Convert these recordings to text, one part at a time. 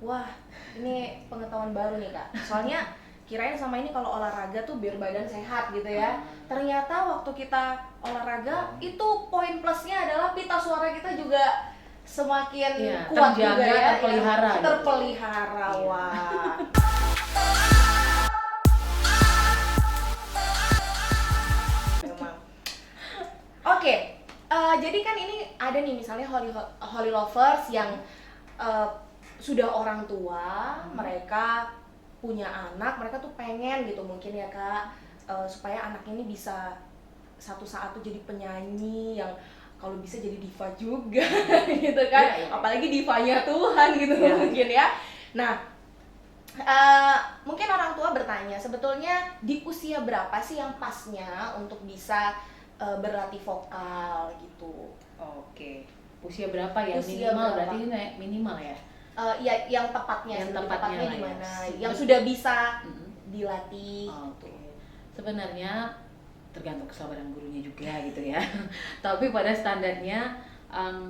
Wah, ini pengetahuan baru nih Kak. Soalnya kirain sama ini kalau olahraga tuh biar badan sehat gitu ya. Ternyata waktu kita olahraga itu poin plusnya adalah pita suara kita juga semakin Iya, kuat terjaga, juga ya, terpelihara gitu. terpelihara. Iya. Wah. Memang. Oke, jadi kan ini ada nih misalnya holy lovers yang eh, sudah orang tua, mereka punya anak, mereka tuh pengen gitu mungkin ya Kak, supaya anak ini bisa satu saat tuh jadi penyanyi yang kalau bisa jadi diva juga gitu kan. Iya, iya. Apalagi divanya Tuhan gitu Iya. mungkin ya. Nah, mungkin orang tua bertanya, sebetulnya di usia berapa sih yang pasnya untuk bisa berlatih vokal gitu? Oke. Usia berapa ya? Usia Minimal berapa? berarti ini minimal ya. Ya, yang tepatnya, Yang sih, tepatnya lah ya. gimana? Yang sudah bisa Mm-mm. dilatih. Oke. Sebenarnya tergantung kesabaran gurunya juga gitu ya. Tapi pada standarnya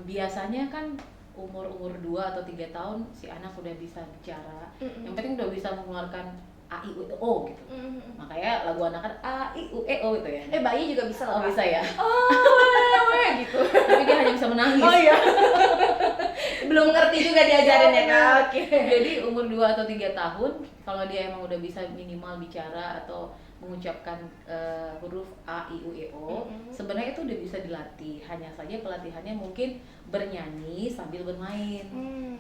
biasanya kan umur 2 atau 3 tahun si anak udah bisa bicara. Mm-mm. Yang penting udah bisa mengeluarkan A I U E O gitu. Mm-mm. Makanya lagu anak kan A I U E O gitu ya. Bayi juga bisa loh. Oh Kak. bisa ya. Oh, gitu. Tapi dia hanya bisa menangis. Oh iya. Belum ngerti juga diajarin ya Kak. Oke. Jadi umur 2 atau 3 tahun kalau dia emang udah bisa minimal bicara atau mengucapkan huruf A I U E O, sebenarnya itu udah bisa dilatih. Hanya saja pelatihannya mungkin bernyanyi sambil bermain.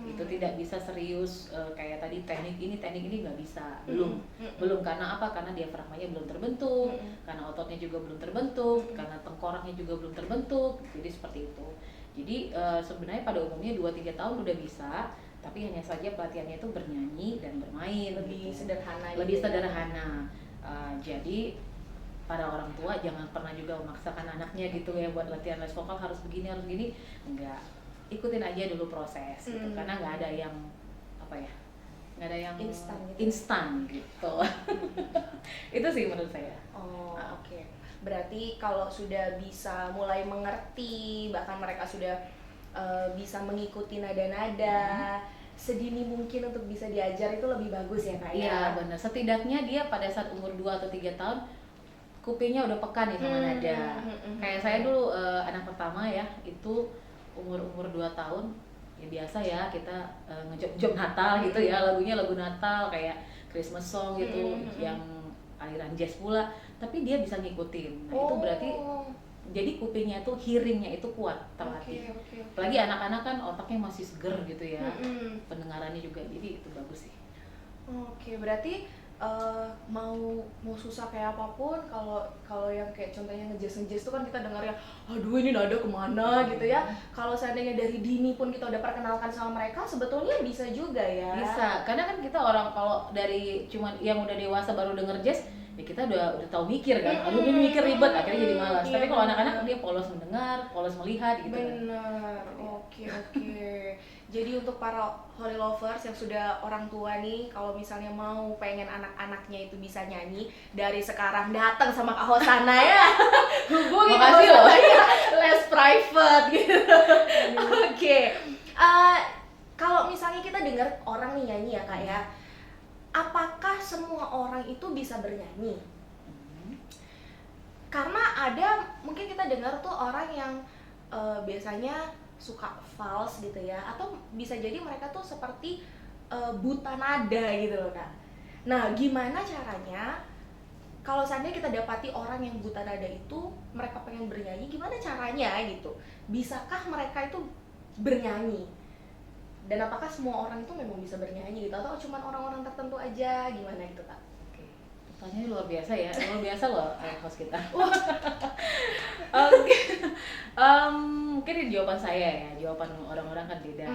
Itu tidak bisa serius kayak tadi teknik ini nggak bisa. Belum karena apa? Karena diafragmanya belum terbentuk, karena ototnya juga belum terbentuk, karena tengkoraknya juga belum terbentuk. Jadi seperti itu. Jadi sebenarnya pada umumnya 2-3 tahun udah bisa, tapi hanya saja pelatihannya itu bernyanyi dan bermain. Lebih gitu. sederhana. Lebih gitu ya. sederhana. Jadi para orang tua jangan pernah juga memaksakan anaknya gitu ya buat latihan les vokal harus begini enggak, ikutin aja dulu proses gitu karena nggak ada yang apa ya, nggak ada yang instan gitu. Itu sih menurut saya. Oke. Berarti kalau sudah bisa mulai mengerti, bahkan mereka sudah bisa mengikuti nada-nada sedini mungkin untuk bisa diajar itu lebih bagus ya Kak ya? Iya benar, setidaknya dia pada saat umur 2 atau 3 tahun kupingnya udah peka nih sama nada. Kayak saya dulu anak pertama ya, itu umur 2 tahun ya biasa ya kita ngejob Natal gitu ya, lagunya lagu Natal kayak Christmas song gitu yang aliran jazz pula, tapi dia bisa ngikutin. Nah itu berarti jadi kupingnya itu, hearingnya itu kuat, terlatih. Apalagi anak-anak kan otaknya masih seger gitu ya, pendengarannya juga, jadi itu bagus sih. Oke, berarti mau susah kayak apapun, kalau yang kayak contohnya ngejazz tuh kan kita dengar ya, aduh ini nada kemana gitu ya. Kalau seandainya dari dini pun kita udah perkenalkan sama mereka, sebetulnya bisa juga ya. Bisa, karena kan kita orang kalau dari cuman yang udah dewasa baru denger jazz, ya kita udah tahu mikir kan, aduh ini mikir ribet, akhirnya jadi malas. Tapi kalau anak-anak dia polos mendengar, polos melihat gitu. Bener, oke. Jadi untuk para holy lovers yang sudah orang tua nih, kalau misalnya mau pengen anak-anaknya itu bisa nyanyi, dari sekarang datang sama Kak Hosana ya. Hubungi Kak Hosana ya, les private gitu. Oke. Kalau misalnya kita dengar orang nih nyanyi ya Kak ya, apakah semua orang itu bisa bernyanyi? Karena ada mungkin kita dengar tuh orang yang biasanya suka fals gitu ya, atau bisa jadi mereka tuh seperti buta nada gitu loh Kak. Nah gimana caranya kalau seandainya kita dapati orang yang buta nada itu mereka pengen bernyanyi, gimana caranya gitu? Bisakah mereka itu bernyanyi? Dan apakah semua orang itu memang bisa bernyanyi gitu, atau cuma orang-orang tertentu aja, gimana gitu Kak? Oke, pertanyaannya luar biasa ya, luar biasa loh host kita. Mungkin ini jawaban saya ya, jawaban orang-orang kan beda.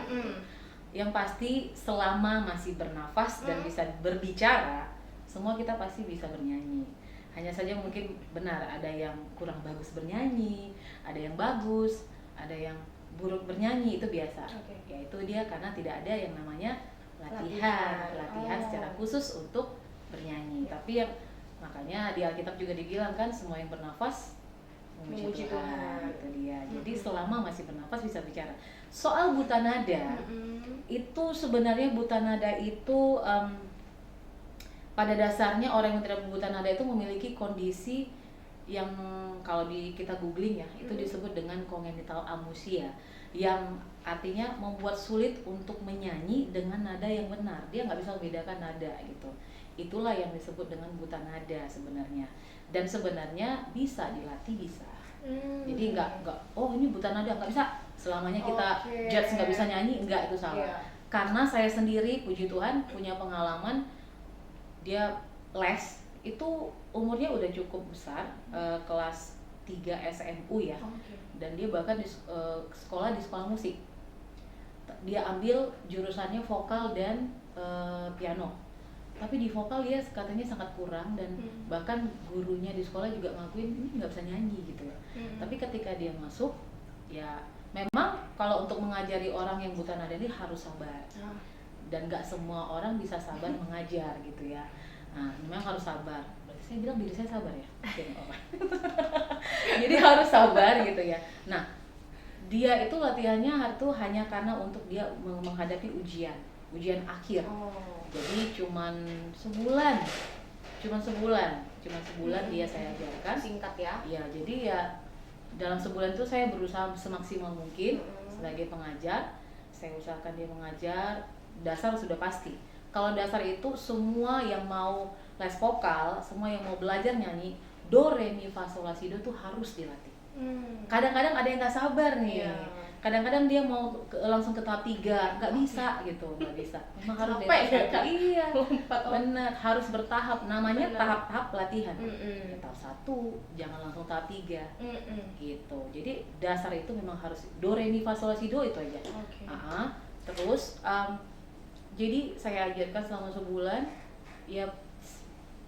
Yang pasti selama masih bernafas dan bisa berbicara, semua kita pasti bisa bernyanyi. Hanya saja mungkin benar ada yang kurang bagus bernyanyi, ada yang bagus, ada yang buruk bernyanyi, itu biasa. Yaitu dia karena tidak ada yang namanya latihan secara khusus untuk bernyanyi. Tapi yang makanya di Alkitab juga dibilang kan semua yang bernafas memuji Tuhan. Itu dia. Jadi selama masih bernafas bisa bicara. Soal buta nada, Itu sebenarnya buta nada itu pada dasarnya orang yang tidak buta nada itu memiliki kondisi yang kalau kita googling ya, itu disebut dengan congenital amusia, yang artinya membuat sulit untuk menyanyi dengan nada yang benar. Dia nggak bisa membedakan nada gitu. Itulah yang disebut dengan buta nada sebenarnya. Dan sebenarnya bisa dilatih, bisa. Jadi nggak oh ini buta nada, nggak bisa selamanya kita judge nggak bisa nyanyi, enggak, itu salah. Karena saya sendiri puji Tuhan punya pengalaman, dia les itu umurnya udah cukup besar, kelas 3 SMU ya. Dan dia bahkan sekolah di sekolah musik. Dia ambil jurusannya vokal dan piano. Tapi di vokal dia katanya sangat kurang, dan bahkan gurunya di sekolah juga ngakuin ini nggak bisa nyanyi gitu ya. Tapi ketika dia masuk, ya memang kalau untuk mengajari orang yang buta nada ini harus sabar. Dan nggak semua orang bisa sabar mengajar gitu ya. Nah, memang harus sabar. Berarti saya bilang diri saya sabar ya. Jadi harus sabar gitu ya. Nah, dia itu latihannya itu hanya karena untuk dia menghadapi ujian akhir. Jadi cuman sebulan dia saya ajarkan. Singkat ya? Iya, jadi ya dalam sebulan itu saya berusaha semaksimal mungkin sebagai pengajar. Saya usahakan dia mengajar. Dasar sudah pasti. Kalau dasar itu semua yang mau les vokal, semua yang mau belajar nyanyi, do, re, mi, fa, sol, la, si, do tuh harus dilatih. Kadang-kadang ada yang nggak sabar nih. Kadang-kadang dia mau langsung ke tahap 3, nggak bisa gitu, nggak bisa. Memang harus ya, iya, benar, harus bertahap. Namanya tahap-tahap latihan. Tahap 1, jangan langsung tahap 3, gitu. Jadi dasar itu memang harus do, re, mi, fa, sol, la, si, do itu aja. Terus jadi saya ajarkan selama sebulan. Ya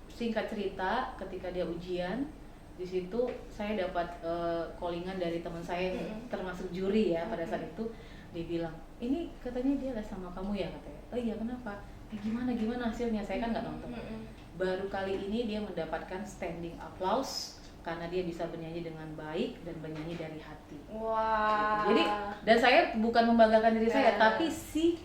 singkat cerita, ketika dia ujian, di situ saya dapat callingan dari teman saya yang termasuk juri ya pada saat itu. Dia bilang, ini katanya dia les sama kamu ya, katanya. Oh iya, kenapa? Gimana hasilnya? Saya kan nggak nonton. Baru kali ini dia mendapatkan standing applause karena dia bisa bernyanyi dengan baik dan bernyanyi dari hati. Wah. Jadi, dan saya bukan membanggakan diri saya, tapi si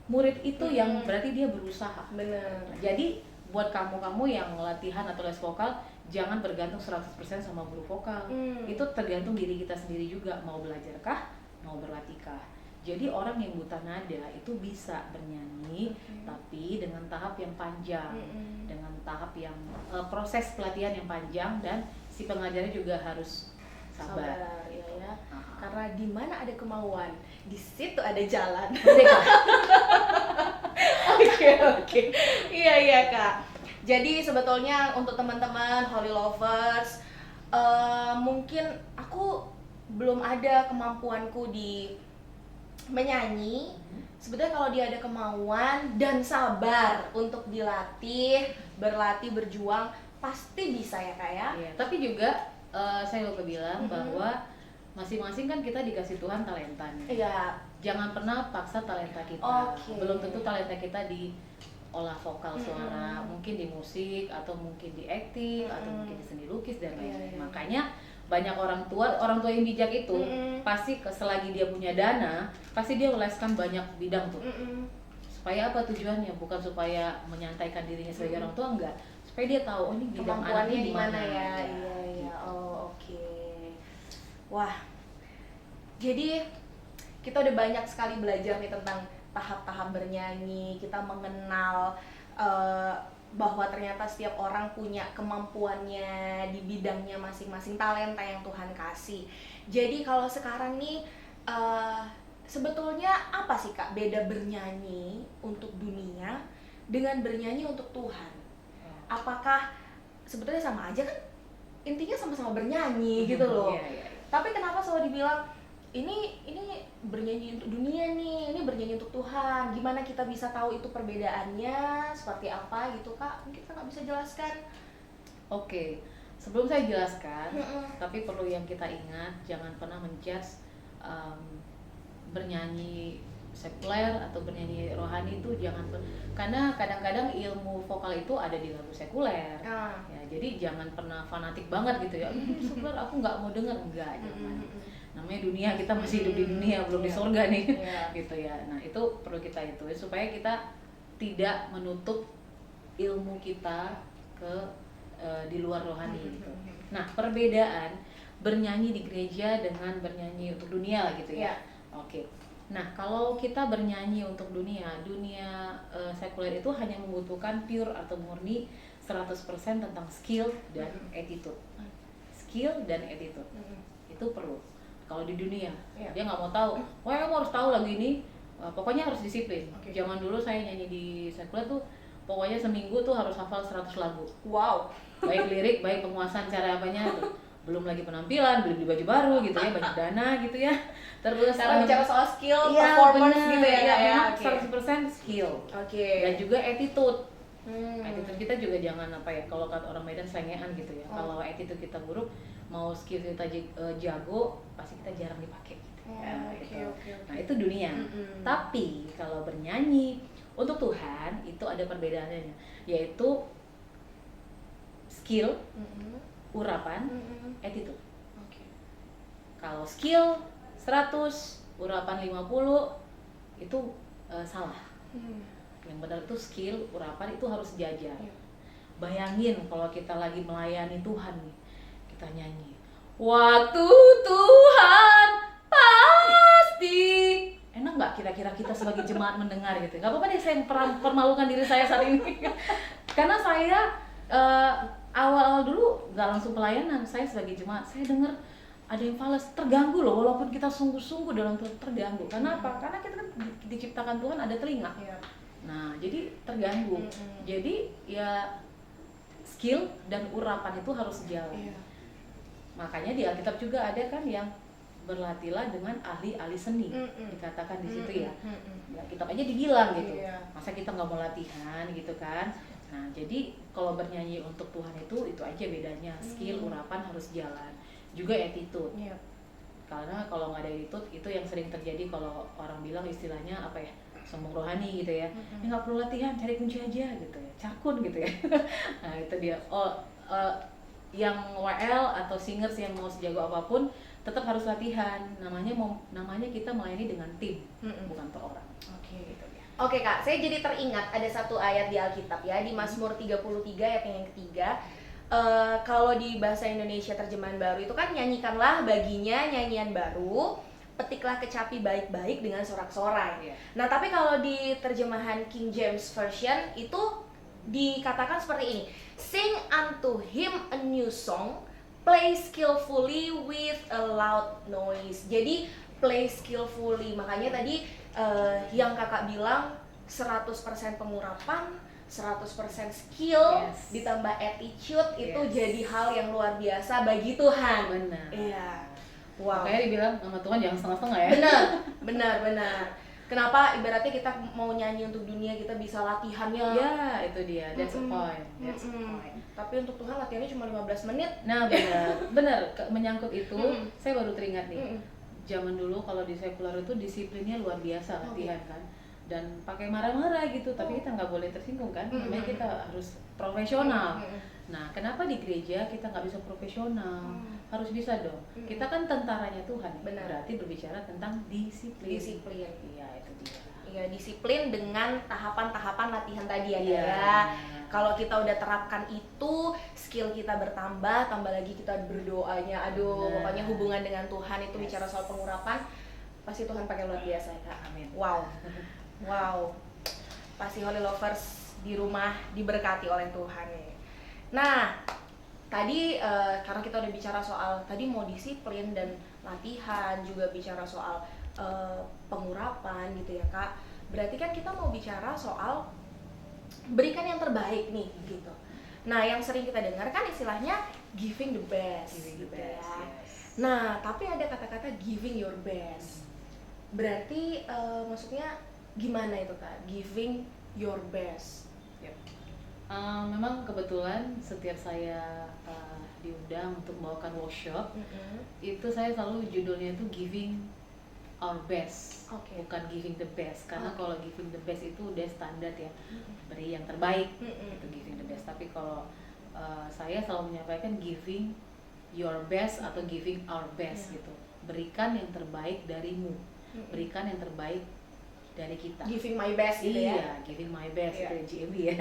murid itu yang berarti dia berusaha. Bener. Jadi buat kamu-kamu yang latihan atau les vokal, jangan bergantung 100% sama guru vokal. Itu tergantung diri kita sendiri juga, mau belajarkah, mau berlatihkah. Jadi orang yang buta nada itu bisa bernyanyi, tapi dengan tahap yang panjang, dengan tahap yang proses pelatihan yang panjang, dan si pengajarnya juga harus sabar. Ya. Karena di mana ada kemauan, di situ ada jalan. Oke. Iya Kak. Jadi sebetulnya untuk teman-teman Holy Lovers, mungkin aku belum ada kemampuanku di menyanyi. Sebetulnya kalau dia ada kemauan dan sabar untuk berlatih, berjuang, pasti bisa ya Kak ya. Iya, tapi juga saya lupa bilang bahwa masing-masing kan kita dikasih Tuhan talenta nih. Iya. Jangan pernah paksa talenta kita. Belum tentu talenta kita di olah vokal suara, mungkin di musik, atau mungkin di acting, atau mungkin di seni lukis dan lain-lain. Makanya banyak orang tua yang bijak itu pasti selagi dia punya dana, pasti dia leskan banyak bidang tuh. Supaya apa tujuannya? Bukan supaya menyantaikan dirinya sebagai orang tua, enggak. Supaya dia tahu, oh ini bidang anaknya di mana ya. Iya. Oh, oke. Wah. Jadi kita udah banyak sekali belajar nih tentang tahap-tahap bernyanyi. Kita mengenal bahwa ternyata setiap orang punya kemampuannya di bidangnya masing-masing, talenta yang Tuhan kasih. Jadi kalau sekarang nih sebetulnya apa sih Kak beda bernyanyi untuk dunia dengan bernyanyi untuk Tuhan? Apakah sebetulnya sama aja kan? Intinya sama-sama bernyanyi gitu loh. Tapi kenapa selalu dibilang ini bernyanyi untuk dunia nih, ini bernyanyi untuk Tuhan. Gimana kita bisa tahu itu perbedaannya seperti apa gitu Kak? Mungkin Kakak bisa jelaskan. Oke, sebelum saya jelaskan, tapi perlu yang kita ingat, jangan pernah menjudge bernyanyi sekuler atau bernyanyi rohani itu karena kadang-kadang ilmu vokal itu ada di lagu sekuler. Ya, jadi jangan pernah fanatik banget gitu ya. Sekuler aku nggak mau dengar, enggak, jangan. namanya dunia, kita masih hidup di dunia, belum di surga nih. Gitu ya. Nah itu perlu kita ituin supaya kita tidak menutup ilmu kita ke di luar rohani gitu. Nah perbedaan bernyanyi di gereja dengan bernyanyi untuk dunia lah gitu ya. Oke. Nah kalau kita bernyanyi untuk dunia sekuler itu hanya membutuhkan pure atau murni 100% tentang skill dan attitude. Skill dan attitude itu perlu. Kalau di dunia dia nggak mau tahu, wah kamu harus tahu lagu ini, pokoknya harus disiplin. Zaman dulu saya nyanyi di sekuler tuh pokoknya seminggu tuh harus hafal 100 lagu. Wow. Baik lirik, baik penguasaan cara apanya, belum lagi penampilan, beli baju baru gitu ya, banyak dana gitu ya. Terus Sekarang bicara soal skill, performance bener, gitu ya, memang 100% skill. Dan juga attitude. Attitude kita juga jangan kalau kata orang Medan sengean gitu ya. Kalau attitude kita buruk, mau skill kita jago, pasti kita jarang dipakai gitu ya. Nah itu dunia. Tapi kalau bernyanyi untuk Tuhan itu ada perbedaannya, yaitu skill, urapan, attitude. Kalau skill 100, urapan 50 itu salah. Yang benar itu skill, urapan itu harus sejajar. Bayangin kalau kita lagi melayani Tuhan nih, kita nyanyi waktu Tuhan pasti. Enak nggak kira-kira kita sebagai jemaat mendengar gitu? Nggak apa-apa deh, saya permalukan diri saya saat ini. Karena saya awal-awal dulu nggak langsung pelayanan, saya sebagai jemaat, saya dengar ada yang fals, terganggu loh, walaupun kita sungguh-sungguh dalam Tuhan terganggu. Karena apa? Karena kita kan diciptakan Tuhan ada telinga. Nah, jadi terganggu. Jadi ya skill dan urapan itu harus sejalan. Makanya di Alkitab juga ada kan yang berlatihlah dengan ahli-ahli seni, dikatakan di situ ya. Ya kitab aja dibilang gitu. Masa kita nggak mau latihan gitu kan? Nah, jadi kalau bernyanyi untuk Tuhan itu aja bedanya. Skill, urapan harus jalan. Juga attitude. Karena kalau nggak ada attitude itu yang sering terjadi kalau orang bilang istilahnya sombong rohani gitu ya. Nggak perlu latihan, cari kunci aja gitu ya, cakun gitu ya. Nah itu dia. Yang WL atau singers yang mau sejago apapun tetap harus latihan. Namanya kita melayani dengan tim, bukan per orang. Gitu ya. Oke Kak, saya jadi teringat ada satu ayat di Alkitab ya, di Mazmur 33 ayat yang ketiga. Kalau di bahasa Indonesia terjemahan baru itu kan, nyanyikanlah baginya nyanyian baru, petiklah kecapi baik-baik dengan sorak-sorai. Nah tapi kalau di terjemahan King James Version itu dikatakan seperti ini, sing unto him a new song, play skillfully with a loud noise. Jadi play skillfully, makanya tadi yang kakak bilang 100% pengurapan, 100% skill, ditambah attitude, itu jadi hal yang luar biasa bagi Tuhan. Benar. Iya. Wow. Makanya dibilang sama Tuhan jangan setengah-setengah ya. Benar. Kenapa ibaratnya kita mau nyanyi untuk dunia, kita bisa latihannya. Ya, itu dia. That's the point. Tapi untuk Tuhan latihannya cuma 15 menit. Nah, benar. Menyangkut itu, saya baru teringat nih. Zaman dulu kalau di sekuler itu disiplinnya luar biasa latihan kan. Dan pakai marah-marah gitu, tapi kita nggak boleh tersinggung kan. Namanya kita harus profesional. Nah, kenapa di gereja kita nggak bisa profesional? Harus bisa dong. Kita kan tentaranya Tuhan. Berarti berbicara tentang disiplin. Iya, itu dia. Iya, disiplin dengan tahapan-tahapan latihan tadi ya. Kalau kita udah terapkan itu, skill kita bertambah, tambah lagi kita berdoanya. Pokoknya hubungan dengan Tuhan itu bicara soal pengurapan, pasti Tuhan pakai luar biasa ya Kak. Amin. Wow. Pasti Holy Lovers di rumah diberkati oleh Tuhan ya. Nah, tadi karena kita udah bicara soal tadi mau disiplin dan latihan, juga bicara soal pengurapan gitu ya Kak. Berarti kan kita mau bicara soal berikan yang terbaik nih gitu. Nah, yang sering kita dengar kan istilahnya giving the best gitu ya. Nah, tapi ada kata-kata giving your best. Berarti maksudnya gimana itu Kak? Giving your best. Memang kebetulan setiap saya diundang untuk membawakan workshop, itu saya selalu judulnya itu giving our best, bukan giving the best. Karena kalau giving the best itu udah standar ya, beri yang terbaik, itu giving the best. Tapi kalau saya selalu menyampaikan giving your best atau giving our best gitu. berikan yang terbaik darimu, berikan yang terbaik dari kita. Giving my best gitu iya, ya. giving my best Iya. itu GMB ya.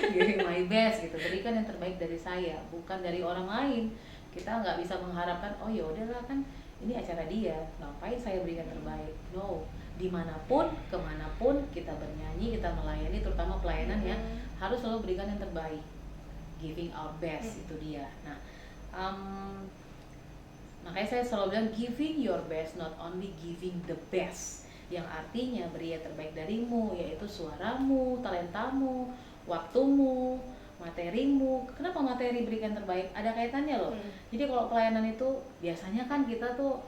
Giving my best gitu, berikan yang terbaik dari saya, bukan dari orang lain. Kita nggak bisa mengharapkan, oh ya udahlah kan ini acara dia, ngapain saya berikan terbaik. No, dimanapun, kemanapun kita bernyanyi, kita melayani, terutama pelayanan ya, harus selalu berikan yang terbaik. Giving our best itu dia. Nah, makanya saya selalu bilang giving your best, not only giving the best, yang artinya beri yang terbaik darimu, yaitu suaramu, talentamu, waktumu, materimu. Kenapa materi berikan terbaik? Ada kaitannya loh. Jadi kalau pelayanan itu biasanya kan kita tuh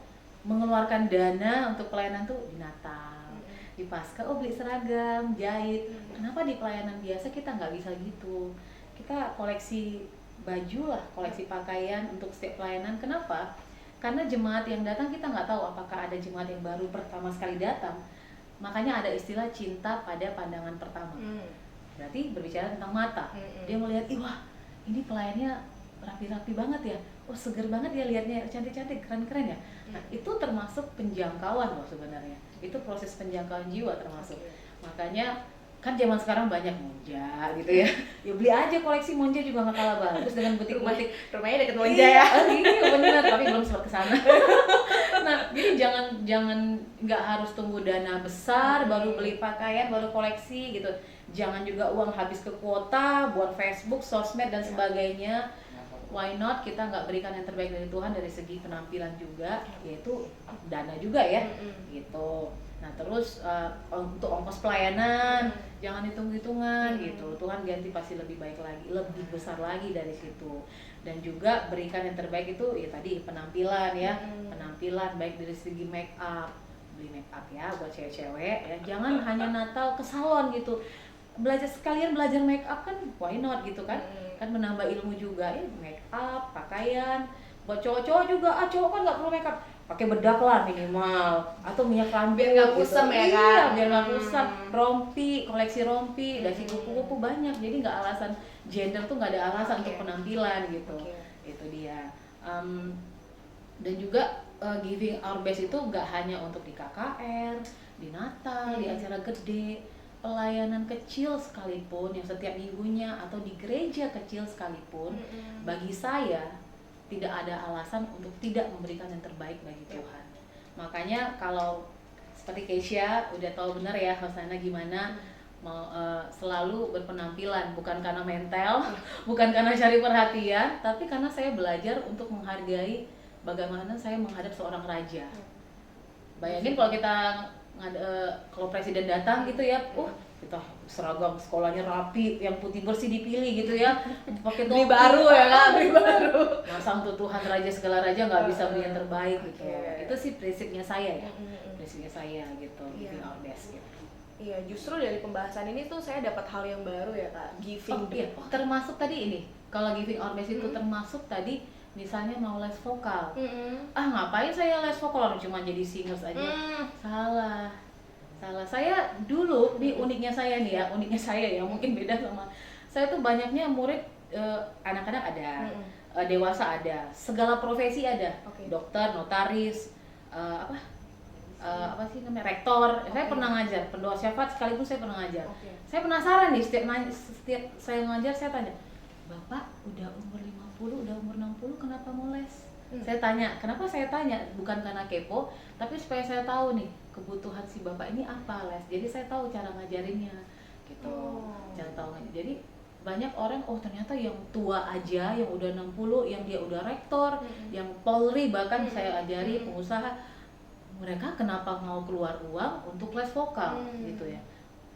mengeluarkan dana untuk pelayanan tuh di Natal, di Paskah, beli seragam, jahit. Kenapa di pelayanan biasa kita nggak bisa gitu? Kita koleksi baju lah, koleksi pakaian untuk setiap pelayanan. Kenapa? Karena jemaat yang datang kita nggak tahu apakah ada jemaat yang baru pertama sekali datang. Makanya ada istilah cinta pada pandangan pertama. Berarti berbicara tentang mata. Dia melihat, wah ini pelayannya rapi-rapi banget ya, seger banget ya lihatnya, cantik-cantik, keren-keren ya. Nah itu termasuk penjangkauan loh sebenarnya. Itu proses penjangkauan jiwa termasuk. Makanya kan zaman sekarang banyak monja gitu ya. Ya beli aja koleksi monja juga nggak kalah bagus dengan butik-butik. Rumahnya deket monja ya. Iya benar, tapi belum sempat ke sana. Nah, jadi jangan nggak harus tunggu dana besar baru beli pakaian, baru koleksi gitu. Jangan juga uang habis ke kuota buat Facebook, sosmed dan sebagainya. Why not kita nggak berikan yang terbaik dari Tuhan dari segi penampilan juga, yaitu dana juga ya, gitu. Nah terus untuk ongkos pelayanan jangan hitung-hitungan gitu. Tuhan ganti pasti lebih baik lagi, lebih besar lagi dari situ. Dan juga berikan yang terbaik itu ya tadi penampilan ya, penampilan baik dari segi make up, beli make up ya buat cewek-cewek ya. Jangan hanya Natal ke salon gitu. Sekalian belajar make up kan, why not gitu kan? Kan menambah ilmu juga ya, make up, pakaian. Buat cowok-cowok juga, cowok kan nggak perlu make up, pakai bedak lah minimal, atau minyak rambut biar nggak kusam gitu. ya kan? Iya, biar nggak kusam. Rompi, koleksi rompi, dasi kupu-kupu banyak. Jadi nggak alasan gender tuh nggak ada alasan untuk penampilan gitu. Itu dia. Dan juga giving our best itu nggak hanya untuk di KKR, di Natal, di acara gede, pelayanan kecil sekalipun yang setiap minggunya atau di gereja kecil sekalipun, bagi saya tidak ada alasan untuk tidak memberikan yang terbaik bagi Tuhan. Makanya kalau seperti Keisha udah tahu benar ya Hosana gimana mau selalu berpenampilan, bukan karena mental, bukan karena cari perhatian, tapi karena saya belajar untuk menghargai bagaimana saya menghadap seorang raja. Bayangin kalau kita kalau presiden datang gitu ya, kita seragam sekolahnya rapi, yang putih bersih dipilih gitu ya, pakai topi baru ya kan, baru. Masa untuk Tuhan raja segala raja nggak bisa beli yang terbaik gitu. Itu sih prinsipnya saya ya, prinsipnya saya gitu, giving our best gitu. Iya, justru dari pembahasan ini tuh saya dapat hal yang baru ya kak, giving. Termasuk tadi ini, kalau giving our best itu termasuk tadi misalnya mau les vokal. Ngapain saya les vokal, cuma jadi singers aja. Salah. Saya dulu, nih uniknya saya nih ya, mungkin beda sama saya tuh banyaknya murid anak-anak ada, dewasa ada, segala profesi ada, dokter, notaris, apa sih namanya, rektor. Saya pernah ngajar, pendoa syafaat sekalipun saya pernah ngajar. Saya penasaran nih, setiap saya ngajar saya tanya, Bapak udah umur 50, udah umur 60 kenapa mau les? Saya tanya, kenapa saya tanya? Bukan karena kepo, tapi supaya saya tahu nih kebutuhan si bapak ini apa les. Jadi saya tahu cara ngajarinnya gitu. Cara tahu. Jadi banyak orang ternyata yang tua aja, yang udah 60, yang dia udah rektor, yang Polri bahkan saya ajari, pengusaha, mereka kenapa mau keluar uang untuk les vokal gitu ya.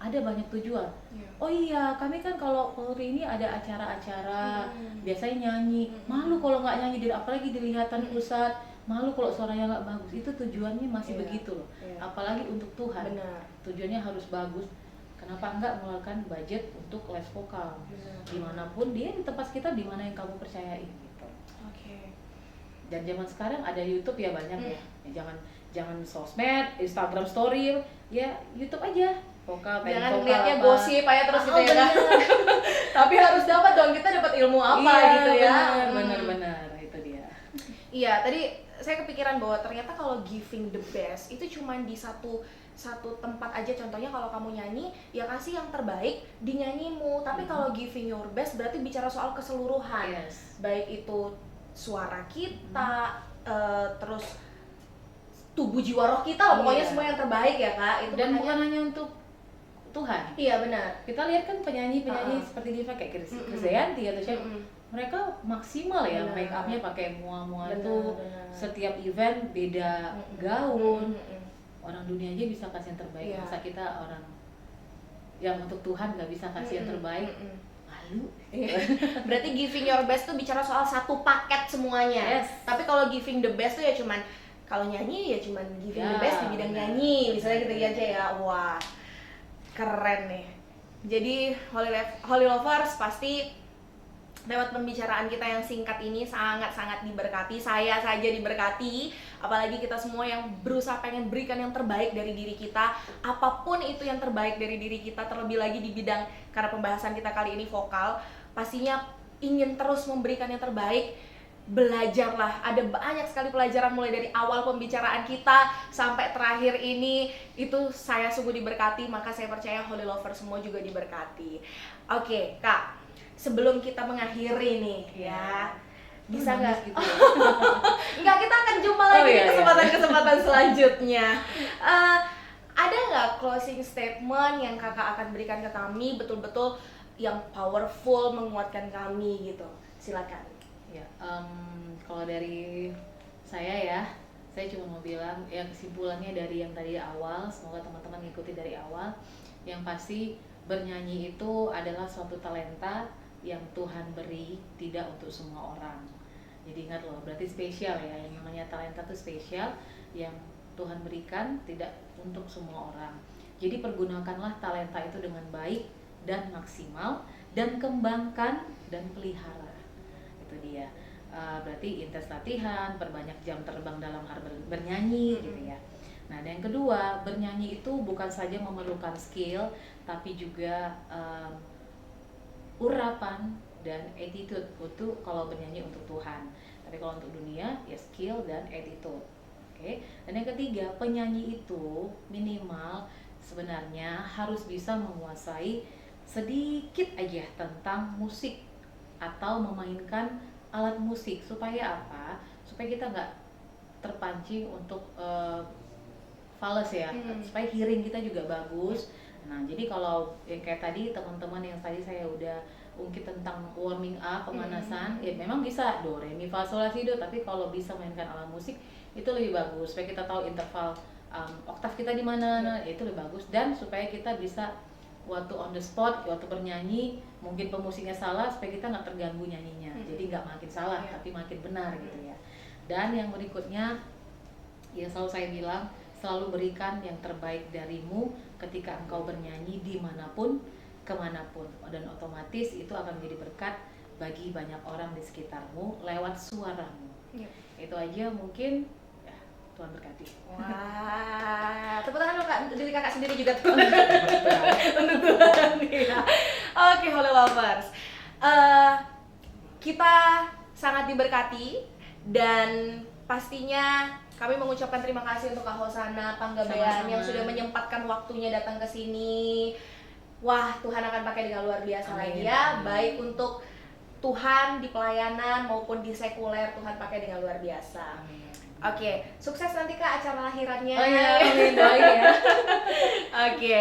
Ada banyak tujuan. Oh iya, kami kan kalau Polri ini ada acara-acara, biasanya nyanyi. Malu kalau nggak nyanyi, apalagi dilihatan pusat. Malu kalau suaranya nggak bagus. Itu tujuannya masih begitu loh. Apalagi untuk Tuhan. Tujuannya harus bagus. Kenapa enggak mengeluarkan budget untuk les vokal? Dimanapun dia, di tempat kita, di mana yang kamu percayai gitu. Dan zaman sekarang ada YouTube ya banyak ya. Jangan sosmed, Instagram story, ya YouTube aja. Vokal, jangan lihatnya gosip aja terus gitu ya kan. Tapi harus dapat dong, kita dapat ilmu apa gitu ya. Benar itu dia. Iya, tadi saya kepikiran bahwa ternyata kalau giving the best itu cuman di satu tempat aja. Contohnya kalau kamu nyanyi, ya kasih yang terbaik di nyanyimu. Tapi kalau giving your best berarti bicara soal keseluruhan. Yes. Baik itu suara kita, terus tubuh jiwa roh kita lah, pokoknya semua yang terbaik ya Kak. Itu dan makanya, bukan hanya untuk Tuhan. iya benar. Kita lihat kan penyanyi-penyanyi seperti Diva kayak Krisdayanti atau siapa, mereka maksimal ya, Benar. make upnya pakai mua-mua Benar, itu, benar. setiap event beda gaun. Orang dunia aja bisa kasih yang terbaik, Iya. masa kita orang yang untuk Tuhan nggak bisa kasih yang terbaik? Malu. Berarti giving your best tuh bicara soal satu paket semuanya. Yes. Tapi kalau giving the best tuh ya cuman, kalau nyanyi ya cuman giving Ya, the best di bidang benar. nyanyi, misalnya gitu aja ya. Wah, keren nih. Jadi Holy Lovers pasti lewat pembicaraan kita yang singkat ini sangat-sangat diberkati. Saya saja diberkati, apalagi kita semua yang berusaha pengen berikan yang terbaik dari diri kita. Apapun itu yang terbaik dari diri kita, terlebih lagi di bidang, karena pembahasan kita kali ini vokal, pastinya ingin terus memberikan yang terbaik. Belajarlah, ada banyak sekali pelajaran mulai dari awal pembicaraan kita sampai terakhir ini. Itu saya sungguh diberkati, maka saya percaya Holy Lovers semua juga diberkati. Oke Kak, sebelum kita mengakhiri nih ya, bisa nggak? Gitu. Enggak, kita akan jumpa lagi di Iya. kesempatan-kesempatan selanjutnya. Ada nggak closing statement yang kakak akan berikan ke kami, betul-betul yang powerful, menguatkan kami gitu? Silakan. Ya, kalau dari saya ya, saya cuma mau bilang ya, kesimpulannya dari yang tadi awal, semoga teman-teman ngikuti dari awal. Yang pasti bernyanyi itu adalah suatu talenta yang Tuhan beri, tidak untuk semua orang. Jadi ingat loh, berarti spesial ya, yang namanya talenta itu spesial, yang Tuhan berikan tidak untuk semua orang. Jadi pergunakanlah talenta itu dengan baik dan maksimal, dan kembangkan dan pelihara. Itu dia. Berarti intens latihan, perbanyak jam terbang dalam hal bernyanyi gitu ya. Nah, dan yang kedua, bernyanyi itu bukan saja memerlukan skill, tapi juga urapan dan attitude. Itu kalau bernyanyi untuk Tuhan. Tapi kalau untuk dunia ya skill dan attitude. Oke. Dan yang ketiga, penyanyi itu minimal sebenarnya harus bisa menguasai sedikit aja tentang musik atau memainkan alat musik. Supaya apa? Supaya kita nggak terpancing untuk fals ya, supaya hearing kita juga bagus. Nah, jadi kalau yang kayak tadi teman-teman yang tadi saya udah ungkit tentang warming up, pemanasan, ya memang bisa do, re, mi, fa, sol, la, si, do. Tapi kalau bisa mainkan alat musik itu lebih bagus, supaya kita tahu interval oktav kita di mana, nah, itu lebih bagus. Dan supaya kita bisa waktu on the spot, waktu bernyanyi, mungkin pemusiknya salah, supaya kita nggak terganggu nyanyinya. Jadi nggak makin salah, tapi makin benar gitu ya. Dan yang berikutnya, ya selalu saya bilang, selalu berikan yang terbaik darimu ketika engkau bernyanyi dimanapun, kemanapun. Dan otomatis itu akan menjadi berkat bagi banyak orang di sekitarmu lewat suaramu. Itu aja mungkin. Tuhan berkati. Wah, tepuk tangan dong Kak, diri kakak sendiri juga tuh. Untuk Tuhan ya. Oke, Holy Lovers, kita sangat diberkati dan pastinya kami mengucapkan terima kasih untuk Kak Hosana Panggabean yang sudah menyempatkan waktunya datang ke sini. Wah, Tuhan akan pakai dengan luar biasa lagi ya, baik untuk Tuhan di pelayanan maupun di sekuler, Tuhan pakai dengan luar biasa. Oke, sukses nanti Kak acara lahirannya. Oh iya, amin, doain ya. Oke,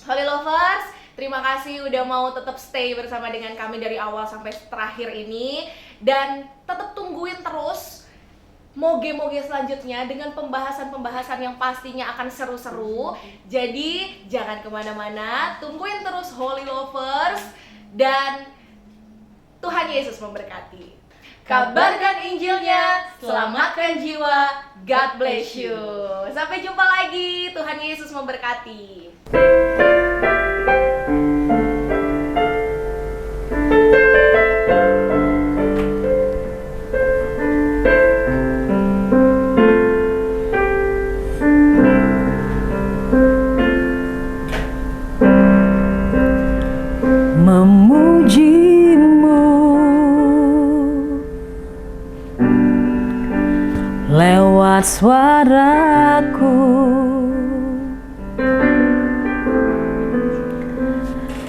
Holy Lovers, terima kasih udah mau tetap stay bersama dengan kami dari awal sampai terakhir ini. Dan tetap tungguin terus moge-moge selanjutnya dengan pembahasan-pembahasan yang pastinya akan seru-seru. Jadi jangan kemana-mana, tungguin terus Holy Lovers. Dan Tuhan Yesus memberkati. Kabarkan Injilnya, selamatkan jiwa, God bless you. Sampai jumpa lagi, Tuhan Yesus memberkati. suaraku,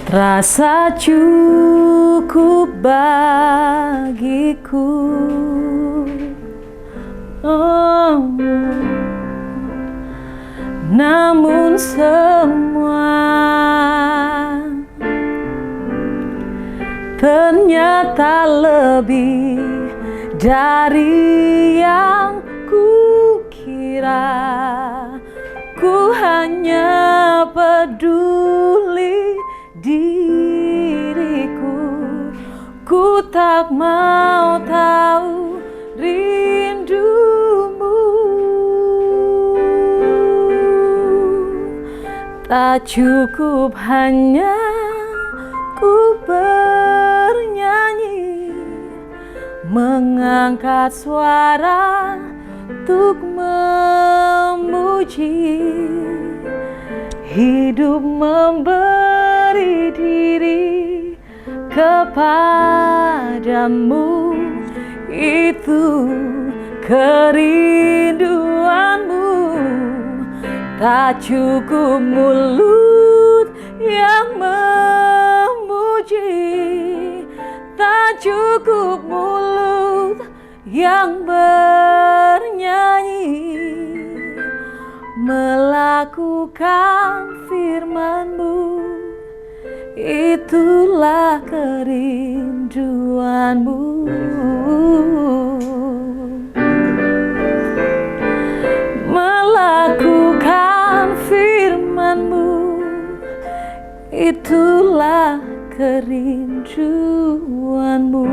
rasa cukup bagiku. Oh, namun semua ternyata lebih dari yang kukira. Ku hanya peduli diriku, ku tak mau tahu rindumu. Tak cukup hanya ku bernyanyi, mengangkat suara untuk memuji. Hidup memberi diri kepadamu, itu kerinduanmu. Tak cukup mulut yang memuji, tak cukup mulut yang bernyanyi, melakukan firman-Mu, itulah kerinduanmu. Melakukan firman-Mu, itulah kerinduanmu.